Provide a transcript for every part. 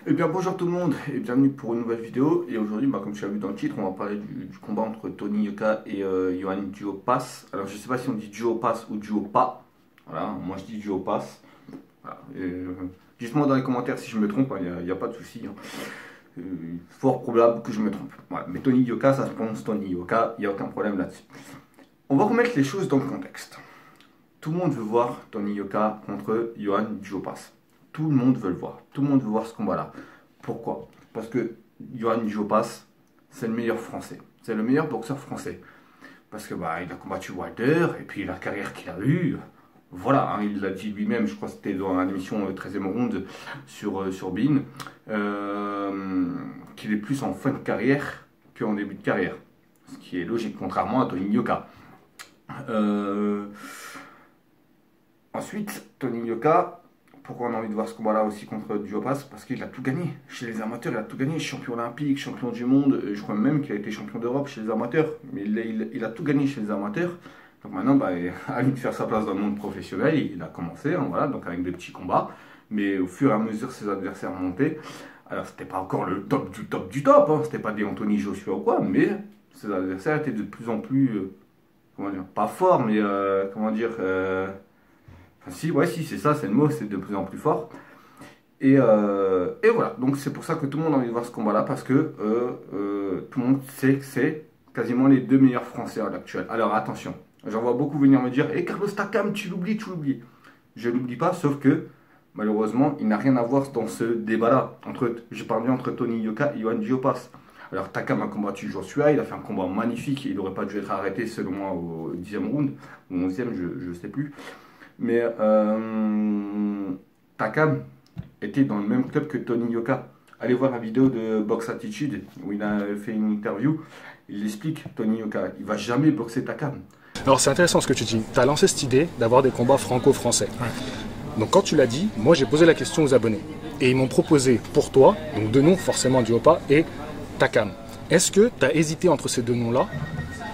Eh bien bonjour tout le monde et bienvenue pour une nouvelle vidéo. Et aujourd'hui, comme tu as vu dans le titre, on va parler du combat entre Tony Yoka et Johan Duhaupas. Alors je sais pas si on dit Duhaupas ou Duhaupas. Voilà, moi je dis Duhaupas. Voilà. Dites-moi dans les commentaires si je me trompe, il n'y a pas de souci. Fort probable que je me trompe. Voilà. Mais Tony Yoka, ça se prononce Tony Yoka, il n'y a aucun problème là-dessus. On va remettre les choses dans le contexte. Tout le monde veut voir Tony Yoka contre Johan Duhaupas. Tout le monde veut le voir. Tout le monde veut voir ce combat-là. Pourquoi? Parce que Johan Duhaupas, c'est le meilleur français. C'est le meilleur boxeur français. Parce que il a combattu Wilder, et puis la carrière qu'il a eue, voilà, hein, il l'a dit lui-même, je crois que c'était dans l'émission 13e ronde sur Bein, qu'il est plus en fin de carrière qu'en début de carrière. Ce qui est logique, contrairement à Tony Yoka. Ensuite, Tony Yoka, pourquoi on a envie de voir ce combat-là aussi contre Duhaupas? Parce qu'il a tout gagné. Chez les amateurs, il a tout gagné. Champion olympique, champion du monde. Je crois même qu'il a été champion d'Europe chez les amateurs. Mais il a tout gagné chez les amateurs. Donc maintenant, à lui de faire sa place dans le monde professionnel, il a commencé, hein, voilà, donc avec des petits combats. Mais au fur et à mesure, ses adversaires montaient. Alors, c'était pas encore le top du top du top. Hein, c'était pas des Anthony Joshua ou quoi. Mais ses adversaires étaient de plus en plus, comment dire, pas forts, mais comment dire... Si, ouais, si, c'est ça, c'est le mot, c'est de plus en plus fort. Et voilà, donc c'est pour ça que tout le monde a envie de voir ce combat-là, parce que tout le monde sait que c'est quasiment les deux meilleurs Français à l'actuel. Alors attention, j'en vois beaucoup venir me dire, Carlos Takam, tu l'oublies, tu l'oublies. Je ne l'oublie pas, sauf que, malheureusement, il n'a rien à voir dans ce débat-là. J'ai parlé entre Tony Yoka et Johan Duhaupas. Alors Takam a combattu Joshua, il a fait un combat magnifique, il n'aurait pas dû être arrêté selon moi au 10e round, ou 11e, je ne sais plus. Mais Takam était dans le même club que Tony Yoka. Allez voir la vidéo de Box Attitude où il a fait une interview. Il explique, Tony Yoka, il va jamais boxer Takam. Alors c'est intéressant ce que tu dis. Tu as lancé cette idée d'avoir des combats franco-français. Ouais. Donc quand tu l'as dit, moi j'ai posé la question aux abonnés. Et ils m'ont proposé pour toi, donc deux noms forcément Duhaupas et Takam. Est-ce que tu as hésité entre ces deux noms-là?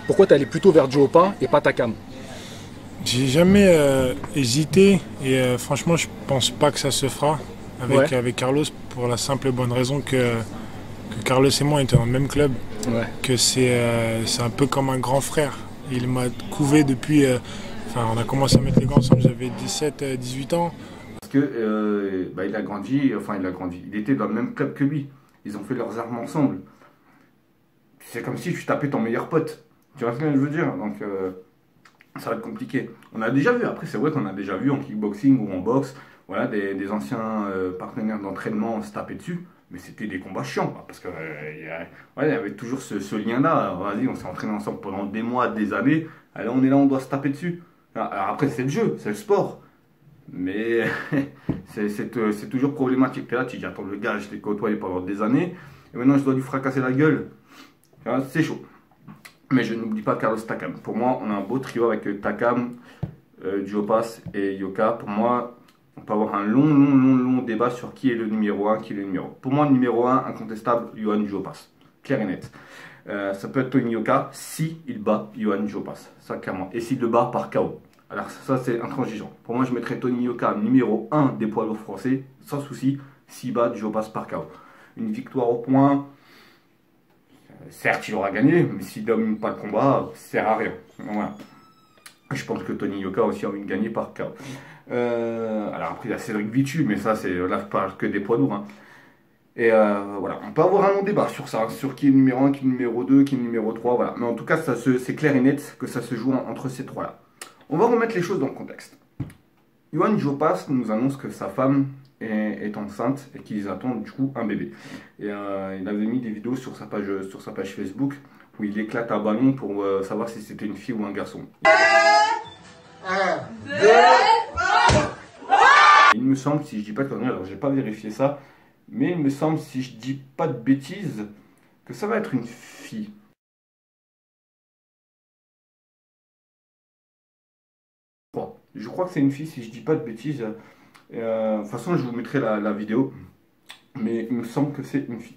Pourquoi tu es allé plutôt vers Duhaupas et pas Takam? J'ai jamais hésité et franchement je pense pas que ça se fera avec Carlos pour la simple et bonne raison que Carlos et moi étions dans le même club, que c'est un peu comme un grand frère. Il m'a couvé depuis, on a commencé à mettre les gants ensemble, j'avais 17-18 ans. Parce que il a grandi, il était dans le même club que lui, ils ont fait leurs armes ensemble. C'est comme si tu tapais ton meilleur pote, tu vois ce que je veux dire? Donc ça va être compliqué. On a déjà vu, après c'est vrai qu'on a déjà vu en kickboxing ou en boxe, voilà, des anciens partenaires d'entraînement se taper dessus, mais c'était des combats chiants, parce que il y avait toujours ce lien-là. Vas-y, on s'est entraîné ensemble pendant des mois, des années, alors on est là, on doit se taper dessus. Alors après c'est le jeu, c'est le sport, mais c'est toujours problématique. T'es là, tu dis attends, le gars, je l'ai côtoyé pendant des années, et maintenant je dois lui fracasser la gueule. C'est chaud. Mais je n'oublie pas Carlos Takam. Pour moi, on a un beau trio avec Takam, Duhaupas et Yoka. Pour moi, on peut avoir un long débat sur qui est le numéro 1, qui est le numéro 1. Pour moi, le numéro 1, incontestable, Johan Duhaupas. Clair et net. Ça peut être Tony Yoka si il bat Johan Duhaupas. Ça, clairement. Et s'il le bat par KO. Alors, ça, c'est intransigeant. Pour moi, je mettrais Tony Yoka numéro 1 des poids lourds français, sans souci, s'il bat Duhaupas par KO. Une victoire au point. Certes, il aura gagné, mais s'il ne domine pas le combat, ça ne sert à rien. Voilà. Je pense que Tony Yoka aussi a envie de gagner par KO. Alors après, il y a Cédric Vitu, mais ça, là, je parle que des poids lourds. Hein. Et voilà, on peut avoir un long débat sur ça, sur qui est le numéro 1, qui est le numéro 2, qui est le numéro 3. Voilà. Mais en tout cas, c'est clair et net que ça se joue entre ces trois-là. On va remettre les choses dans le contexte. Johan Duhaupas nous annonce que sa femme est enceinte et qu'ils attendent du coup un bébé. Et il avait mis des vidéos sur sa page Facebook où il éclate un ballon pour savoir si c'était une fille ou un garçon. Il me semble, si je dis pas de conneries, alors j'ai pas vérifié ça, mais il me semble, si je dis pas de bêtises, que ça va être une fille. Je crois que c'est une fille, si je dis pas de bêtises. De toute façon, je vous mettrai la vidéo, mais il me semble que c'est une fille.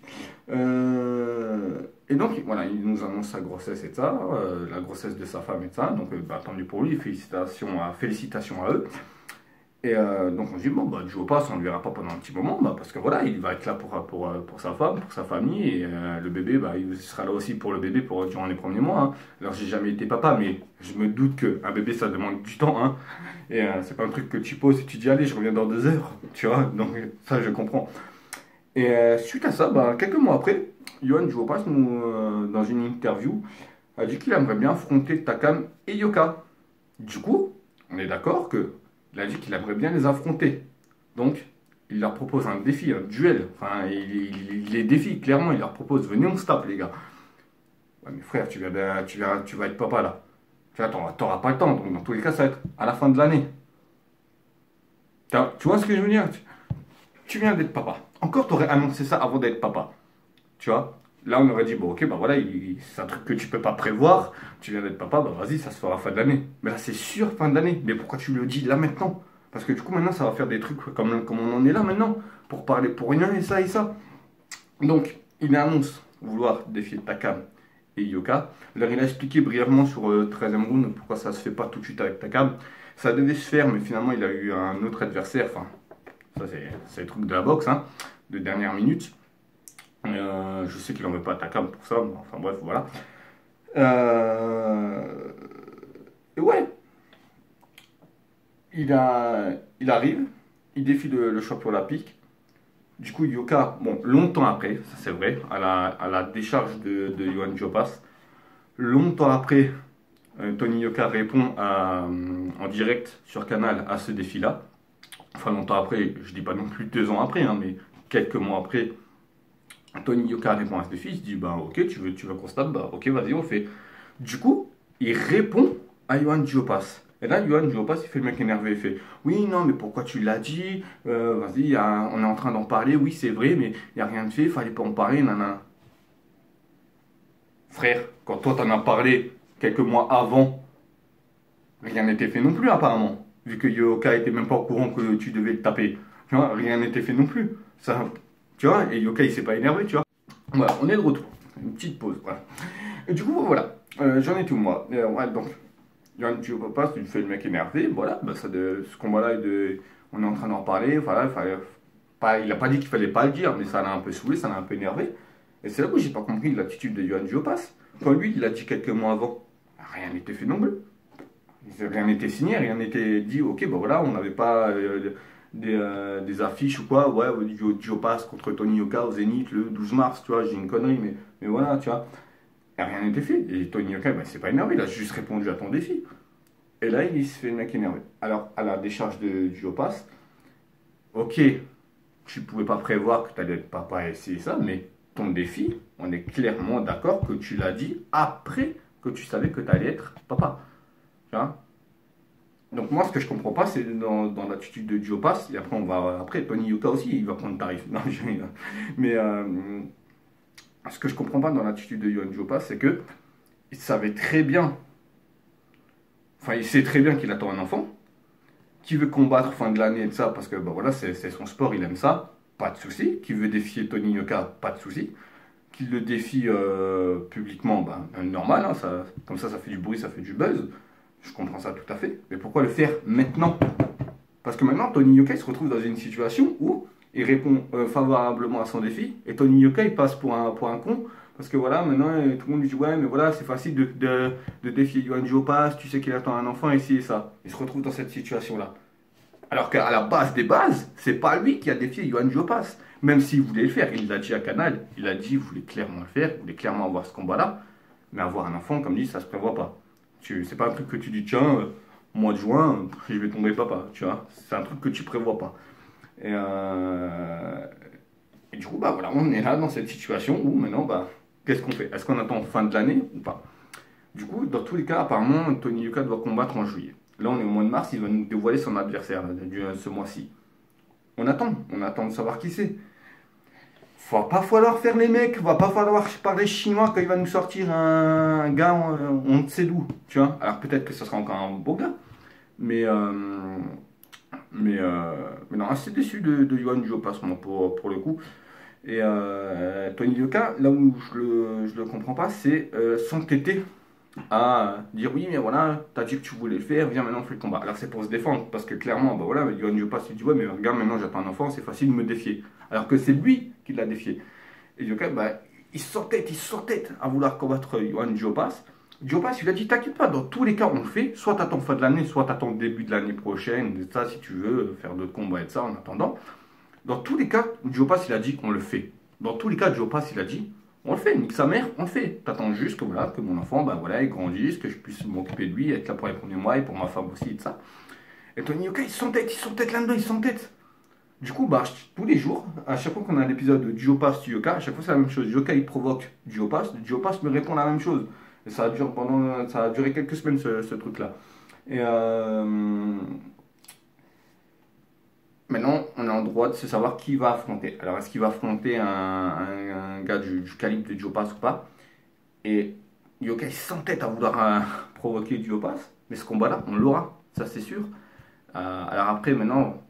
Et donc, voilà, il nous annonce sa grossesse et ça, la grossesse de sa femme et ça. Donc, tant mieux pour lui, félicitations à eux. Et donc on se dit, bon, bah, Joe passe, on ne le verra pas pendant un petit moment, bah, parce que voilà, il va être là pour sa femme, pour sa famille, et le bébé, bah, il sera là aussi pour le bébé durant les premiers mois. Hein. Alors j'ai jamais été papa, mais je me doute qu'un bébé, ça demande du temps. Hein. Et c'est pas un truc que tu poses et tu dis, allez, je reviens dans 2 heures, tu vois, donc ça je comprends. Et suite à ça, bah, quelques mois après, Yoann Joe passe, dans une interview, a dit qu'il aimerait bien affronter Takam et Yoka. Du coup, on est d'accord que il a dit qu'il aimerait bien les affronter. Donc, il leur propose un défi, un duel. Enfin, il les défie, clairement. Il leur propose, venez, on se tape, les gars. Ouais, mais frère, tu vas être papa, là. Tu vois, t'auras pas le temps. Donc, dans tous les cas, ça va être à la fin de l'année. Tu vois ce que je veux dire? Tu viens d'être papa. Encore, t'aurais annoncé ça avant d'être papa. Tu vois? Là, on aurait dit, bon, ok, bah voilà, c'est un truc que tu peux pas prévoir. Tu viens d'être papa, bah vas-y, ça se fera fin de l'année. Mais là, c'est sûr, fin de l'année. Mais pourquoi tu le dis là maintenant? Parce que du coup, maintenant, ça va faire des trucs comme on en est là maintenant. Pour parler pour rien et ça et ça. Donc, il annonce vouloir défier Takam et Yoka. Alors, il a expliqué brièvement sur 13e round pourquoi ça se fait pas tout de suite avec Takam. Ça devait se faire, mais finalement, il a eu un autre adversaire. Enfin, ça, c'est le truc de la boxe, hein, de dernière minute. Je sais qu'il en veut pas à Takam pour ça, mais enfin bref, voilà. Et ouais, il arrive, il défie le champion olympique. Du coup, Yoka, bon, longtemps après, ça c'est vrai, à la décharge de Yoann Joe passe, longtemps après, Tony Yoka répond en direct sur Canal à ce défi-là. Enfin, longtemps après, je dis pas non plus 2 ans après, hein, mais quelques mois après. Tony Yoka répond à ce défi, il se dit bah ok, tu veux qu'on se tape, bah ok, vas-y, on le fait. Du coup, il répond à Yoann Joe passe. Et là, Yoann Joe passe, il fait le mec énervé, il fait oui, non, mais pourquoi tu l'as dit? Vas-y, on est en train d'en parler, oui, c'est vrai, mais il n'y a rien de fait, fallait pas en parler, nanana. Frère, quand toi t'en as parlé quelques mois avant, rien n'était fait non plus, apparemment. Vu que Yoka était même pas au courant que tu devais te taper. Tu vois, rien n'était fait non plus. Ça, tu vois, et Yoka il s'est pas énervé, tu vois. Voilà, on est de retour. Une petite pause, voilà. Et du coup, voilà, j'en ai tout moi. Ouais, donc, Yoann Joe passe, tu fais le mec énervé, voilà, bah, ce combat-là, on est en train d'en parler, voilà, il a pas dit qu'il fallait pas le dire, mais ça l'a un peu saoulé, ça l'a un peu énervé. Et c'est là où j'ai pas compris l'attitude de Yoann Joe passe. Quand lui, il l'a dit quelques mois avant, rien n'était fait non plus. Rien n'était signé, rien n'était dit, ok, bah voilà, on n'avait pas des affiches ou quoi, ouais, Joe passe contre Tony Yoka au Zénith le 12 mars, tu vois, j'ai une connerie, mais voilà, tu vois. Et rien n'était fait. Et Tony Yoka, bah, il s'est pas énervé, il a juste répondu à ton défi. Et là, il se fait le mec énervé. Alors, à la décharge de Joe passe, ok, tu pouvais pas prévoir que tu allais être papa et essayer ça, mais ton défi, on est clairement d'accord que tu l'as dit après que tu savais que tu allais être papa. Tu vois. Donc moi, ce que je comprends pas, c'est dans l'attitude de Joe passe, et après, après Tony Yoka aussi, il va prendre tarif. Non, mais ce que je comprends pas dans l'attitude de Yoann Joe passe, c'est que il savait très bien, enfin, il sait très bien qu'il attend un enfant, qui veut combattre fin de l'année et tout ça, parce que bah, voilà, c'est son sport, il aime ça, pas de souci. Qui veut défier Tony Yoka, pas de souci. Qui le défie publiquement, bah, normal, hein, comme ça fait du bruit, ça fait du buzz. Je comprends ça tout à fait. Mais pourquoi le faire maintenant? Parce que maintenant, Tony Yoka il se retrouve dans une situation où il répond favorablement à son défi, et Tony Yoka il passe pour un con. Parce que voilà, maintenant, tout le monde lui dit ouais, mais voilà, c'est facile de défier Yoann Joe passe, tu sais qu'il attend un enfant, ici et ça. Il se retrouve dans cette situation-là. Alors qu'à la base des bases, c'est pas lui qui a défié Yoann Joe passe. Même s'il voulait le faire, il l'a dit à Canal, il a dit, il voulait clairement le faire, il voulait clairement avoir ce combat-là. Mais avoir un enfant, comme dit, ça se prévoit pas. C'est pas un truc que tu dis, tiens, mois de juin, je vais tomber papa, tu vois. C'est un truc que tu prévois pas. Et du coup, bah voilà, on est là dans cette situation où maintenant, bah, qu'est-ce qu'on fait? Est-ce qu'on attend fin de l'année ou pas? Du coup, dans tous les cas, apparemment, Tony Yoka doit combattre en juillet. Là, on est au mois de mars, il va nous dévoiler son adversaire ce mois-ci. On attend de savoir qui c'est. Va pas falloir faire les mecs, va pas falloir parler chinois quand il va nous sortir un gars, on ne sait d'où, tu vois. Alors peut-être que ce sera encore un beau gars, mais non, assez déçu de Yoann Joe passe pour le coup. Et Tony Yoka, là où je le comprends pas, c'est s'entêter à dire oui, mais voilà, t'as dit que tu voulais le faire, viens maintenant on fait le combat. Alors c'est pour se défendre, parce que clairement, bah voilà, Johan Jopas il dit ouais, mais regarde, maintenant j'attends un enfant, c'est facile de me défier. Alors que c'est lui qui l'a défié. Et Jokas, bah, il s'entête à vouloir combattre Johan Jopas. Jopas, il a dit t'inquiète pas, dans tous les cas on le fait, soit t'attends fin de l'année, soit t'attends le début de l'année prochaine, et ça si tu veux, faire d'autres combats et ça en attendant. Dans tous les cas, Jopas il a dit qu'on le fait. Dans tous les cas, Jopas il a dit on le fait, nique sa mère, on le fait. T'attends juste que, voilà, que mon enfant, bah, voilà, il grandisse, que je puisse m'occuper de lui, être là pour les premiers mois et pour ma femme aussi et de ça. Et Tony Yoka, il s'entête là-dedans, il s'entête. Du coup, bah, tous les jours, à chaque fois qu'on a un épisode de Jopas Yoka, à chaque fois c'est la même chose. Yoka il provoque Jopas me répond la même chose. Et ça a duré quelques semaines ce truc-là. Et maintenant, on est en droit de se savoir qui va affronter. Alors, est-ce qu'il va affronter un gars du calibre de Jopas ou pas? Et Yoka, il s'entête à vouloir provoquer Jopas, mais ce combat-là, on l'aura, ça c'est sûr. Alors après, maintenant,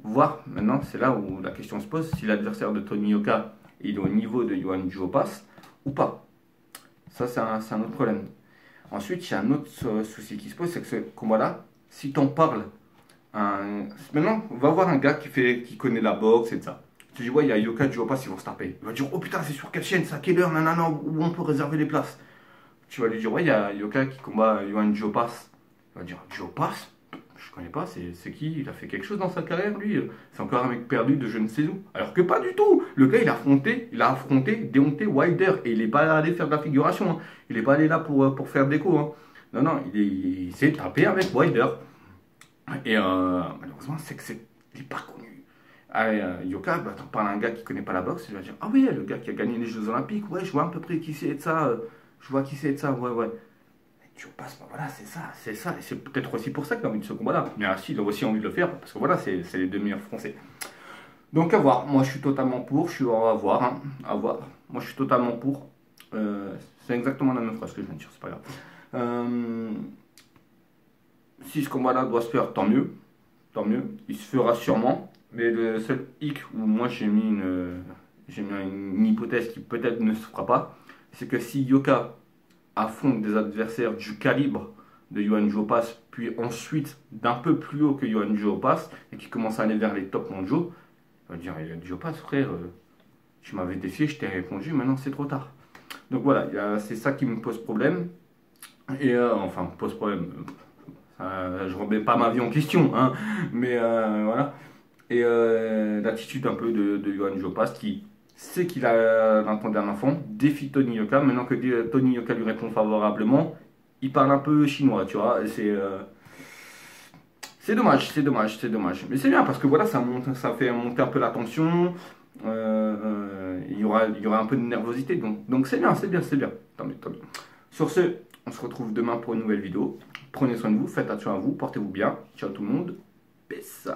c'est là où la question se pose, si l'adversaire de Tony Yoka, il est au niveau de Johan Jopas ou pas. Ça, c'est un autre problème. Ensuite, il y a un autre souci qui se pose, c'est que ce combat-là, si t'en parles, maintenant, on va voir un gars qui connaît la boxe et tout ça. Tu dis, ouais, il y a Yoka, Jopas, ils vont se taper. Il va dire, oh putain, c'est sur quelle chaîne, c'est à quelle heure, nanana, où on peut réserver les places. Tu vas lui dire, ouais, il y a Yoka qui combat Johan Jopas. Il va dire, Jopas? Je connais pas, c'est qui? Il a fait quelque chose dans sa carrière, lui? C'est encore un mec perdu de je ne sais où. Alors que pas du tout! Le gars, il a affronté Deontay Wilder. Et il n'est pas allé faire de la figuration. Hein. Il n'est pas allé là pour faire des coups. Hein. Non, non, il s'est tapé avec Wilder. Et malheureusement, il n'est pas connu. Yoka, bah, t'en parles à un gars qui connaît pas la boxe, il va dire, ah oui, le gars qui a gagné les Jeux Olympiques, ouais, je vois à peu près qui c'est de ça. Je vois qui c'est de ça, ouais, ouais. Tu passes, bah voilà, c'est ça. Et c'est peut-être aussi pour ça qu'il a envie de ce combat-là. Mais si, il a aussi envie de le faire, parce que voilà, c'est les deux meilleurs Français. Donc à voir, moi je suis totalement pour, à voir, hein, à voir. Moi je suis totalement pour. C'est exactement la même phrase que je viens de dire, c'est pas grave. Si ce combat-là doit se faire, tant mieux. Tant mieux, il se fera sûrement. Mais le seul hic où moi j'ai mis une hypothèse qui peut-être ne se fera pas, c'est que si Yoka affronte des adversaires du calibre de Johan Jopas, puis ensuite d'un peu plus haut que Johan Jopas, et qui commence à aller vers les top mondiaux, il va dire, Jopas, frère, tu m'avais défié, je t'ai répondu, maintenant c'est trop tard. Donc voilà, c'est ça qui me pose problème. Et enfin, pose problème. Je remets pas ma vie en question, hein, mais voilà. Et l'attitude un peu de Johan Jopas qui sait qu'il a entendu un enfant, défie Tony Yoka. Maintenant que Tony Yoka lui répond favorablement, il parle un peu chinois, tu vois. C'est dommage, c'est dommage, c'est dommage. Mais c'est bien parce que voilà, ça fait monter un peu la tension. Il y aura un peu de nervosité. Donc c'est bien, c'est bien, c'est bien. Tant mieux, tant mieux. Sur ce, on se retrouve demain pour une nouvelle vidéo. Prenez soin de vous, faites attention à vous, portez-vous bien. Ciao tout le monde. Peace.